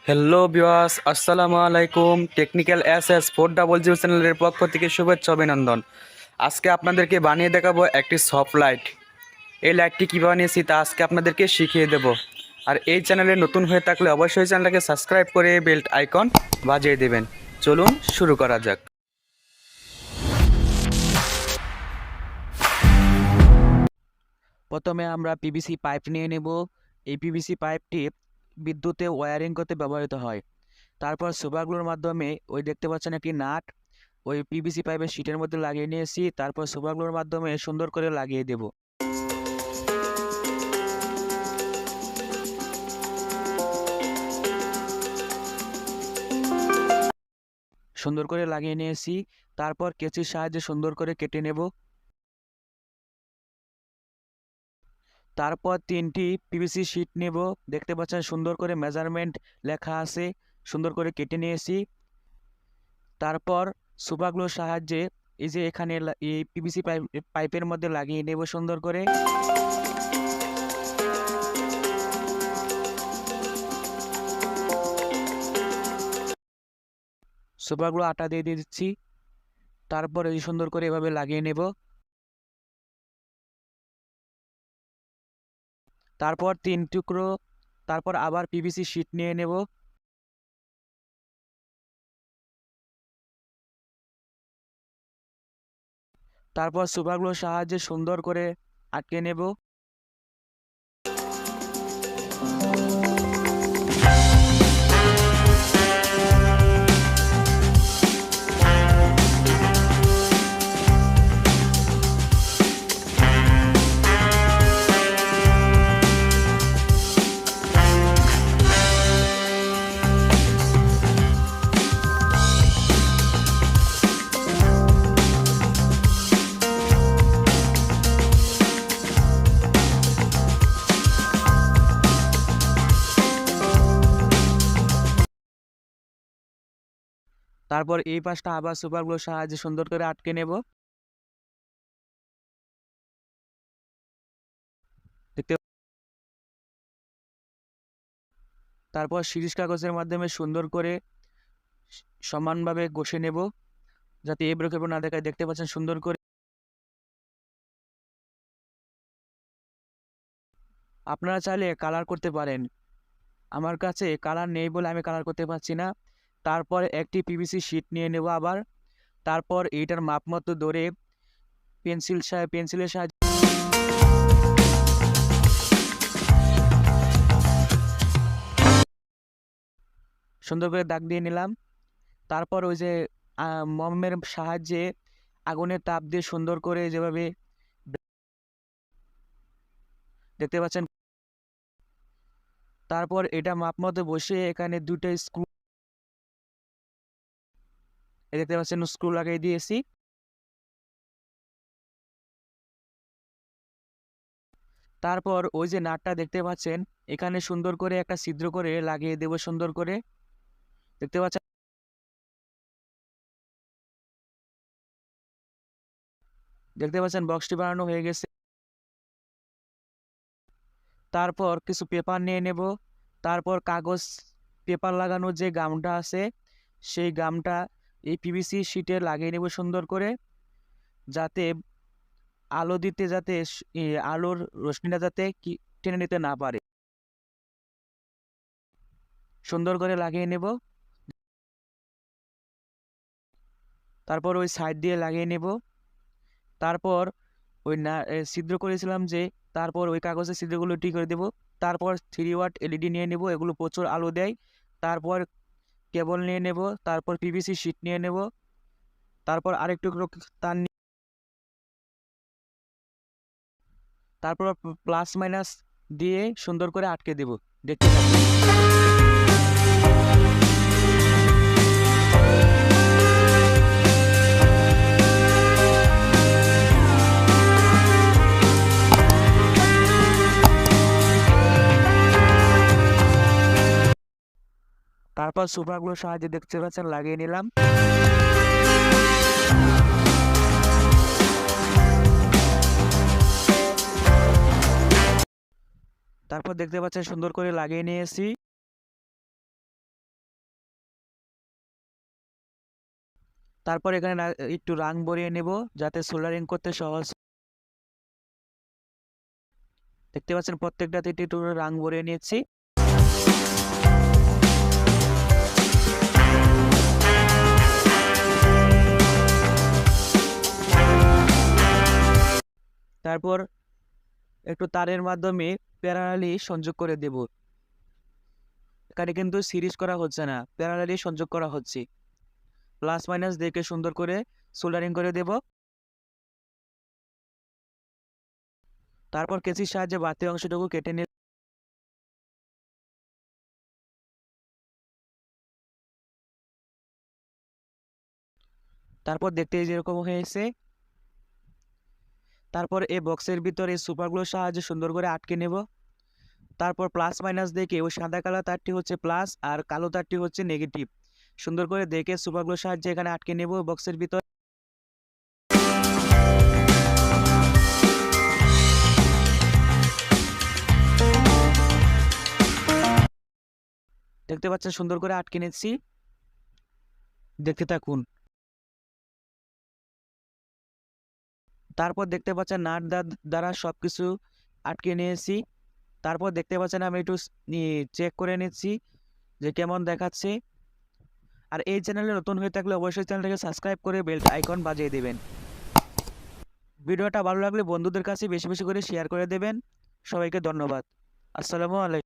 Hello viewers, আসসালামু আলাইকুম। Technical SS 400 চ্যানেলের পক্ষ থেকে শুভেচ্ছা অভিনন্দন। আজকে আপনাদেরকে বানিয়ে দেখাবো একটি সফট লাইট। এই লাইটটি কীভাবে বানিয়েছি তা আজকে আপনাদেরকে শিখিয়ে দেব। আর এই চ্যানেলে নতুন হয়ে থাকলে অবশ্যই চ্যানেলটাকে সাবস্ক্রাইব করে বেল আইকন বাজিয়ে দেবেন। চলুন শুরু করা যাক। প্রথমে আমরা পিভিসি পাইপ নিয়ে নেব। এই পিভিসি পাইপটি বিদ্যুতে ওয়্যারিং করতে ব্যবহৃত হয়। তারপর সুপারগ্লুর মাধ্যমে ওই দেখতে পাচ্ছেন একটি নাট ওই পিভিসি পাইপের শীটের মধ্যে লাগিয়ে নিয়েছি। তারপর সুপারগ্লুর মাধ্যমে সুন্দর করে লাগিয়ে দেব। সুন্দর করে লাগিয়ে নিয়েছি। তারপর কেচির সাহায্যে সুন্দর করে কেটে নেব। তারপর 3টি পিভিসি শীট নেব। দেখতে পাচ্ছেন সুন্দর করে মেজারমেন্ট লেখা আছে, সুন্দর করে কেটে নিয়েছি। তারপর সুপারগ্লুর সাহায্যে এই যে এখানে এই পিভিসি পাইপের মধ্যে লাগিয়ে নেব সুন্দর করে। সুপারগ্লু আটা দিয়ে দিচ্ছি। তারপর এই সুন্দর করে এভাবে লাগিয়ে নেব। তারপর 3 টুকরো, তারপর আবার পিভিসি শীট নিয়ে নেব। তারপর সুপারগ্লুর সাহায্যে সুন্দর করে আটকে নেব। তারপর এই পাশটা আবার সুপারগ্লুর সাহায্যে সুন্দর করে আটকে নেব। দেখতে তারপর সিরিজ কাগজের মাধ্যমে সুন্দর করে সমানভাবে ঘষে নেব, যাতে এবড়ো খেবড়ো না দেখায়। দেখতে পাচ্ছেন সুন্দর করে। আপনারা চাইলে কালার করতে পারেন, আমার কাছে কালার নেই বলে আমি কালার করতে পারছি না। তারপর একটি পিভিসি শীট নিয়ে নেব আবার। তারপর এইটার মাপ মতো ধরে পেন্সিলের সাহায্যে সুন্দর করে দাগ দিয়ে নিলাম। তারপর ওই যে মমের সাহায্যে আগুনের তাপ দিয়ে সুন্দর করে যেভাবে দেখতে পাচ্ছেন। তারপর এটা মাপ মতো বসে এখানে 2টা স্ক্রু দেখতে পাচ্ছেন স্ক্রু লাগিয়ে দিয়েছি। তারপর ওই যে নাটটা দেখতে পাচ্ছেন এখানে সুন্দর করে একটা ছিদ্র করে লাগিয়ে দেব সুন্দর করে। দেখতে পাচ্ছেন বক্সটি বানানো হয়ে গেছে। তারপর কিছু পেপার নিয়ে নেব। তারপর কাগজ পেপার লাগানোর যে গামটা আছে সেই গামটা এই পিভিসি শীটে লাগিয়ে নেব সুন্দর করে, যাতে আলো দিতে যাতে আলোর রশ্মিটা যাতে টেনে নিতে না পারে। সুন্দর করে লাগিয়ে নেব। তারপর ওই সাইড দিয়ে লাগিয়ে নেব। তারপর ওই না ছিদ্র করেছিলাম যে, তারপর ওই কাগজের ছিদ্রগুলো ঠিক করে দেব। তারপর 3 ওয়াট এলইডি নিয়ে নেব, এগুলো প্রচুর আলো দেয়। তারপর কেবল নিয়ে নেব। তারপর পিভিসি শীট নিয়ে নেব। তারপর আরেকটু তার তারপর প্লাস মাইনাস দিয়ে সুন্দর করে আটকে দেব। দেখতে থাকুন। তারপর সুপারগুলোর সাহায্যে দেখতে পাচ্ছেন লাগিয়ে নিলাম। তারপর দেখতে পাচ্ছেন সুন্দর করে লাগিয়ে নিয়েছি। তারপর এখানে একটু রাং ভরিয়ে নেব যাতে সোল্ডারিং করতে সহজ। দেখতে পাচ্ছেন প্রত্যেকটাতে একটু একটু রাং ভরিয়ে নিয়েছি। তারপর একটু তারের মাধ্যমে প্যারালালি সংযোগ করে দেব। এখানে কিন্তু সিরিজ করা হচ্ছে না, প্যারালালি সংযোগ করা হচ্ছে। প্লাস মাইনাস দেখে সুন্দর করে সোল্ডারিং করে দেব। তারপর কেচির সাহায্যে বাড়তি অংশটুকু কেটে নেব। তারপর দেখতে যেরকম হয়েছে। তারপর এই বক্সের ভিতরে সুপারগুলোর সাহায্যে সুন্দর করে আটকে নেব। তারপর প্লাস মাইনাস দেখে ওই সাদা কালো তারটি হচ্ছে প্লাস আর কালো তারটি হচ্ছে নেগেটিভ। সুন্দর করে দেখে সুপারগুলোর সাহায্যে এখানে আটকে নেব বক্সের ভিতর। দেখতে পাচ্ছেন সুন্দর করে আটকে নিচ্ছি, দেখতে থাকুন। তারপর দেখতে পাচ্ছেন নাট দ্বারা সবকিছু আটকে নিয়েছি। তারপর দেখতে পাচ্ছেন আমি একটু চেক করে নিচ্ছি যে কেমন দেখাচ্ছে। আর এই চ্যানেলে নতুন হয়ে থাকলে অবশ্যই চ্যানেলটাকে সাবস্ক্রাইব করে বেল আইকন বাজিয়ে দেবেন। ভিডিওটা ভালো লাগলে বন্ধুদের কাছে বেশি বেশি করে শেয়ার করে দেবেন। সবাইকে ধন্যবাদ। আসসালামু আলাইকুম।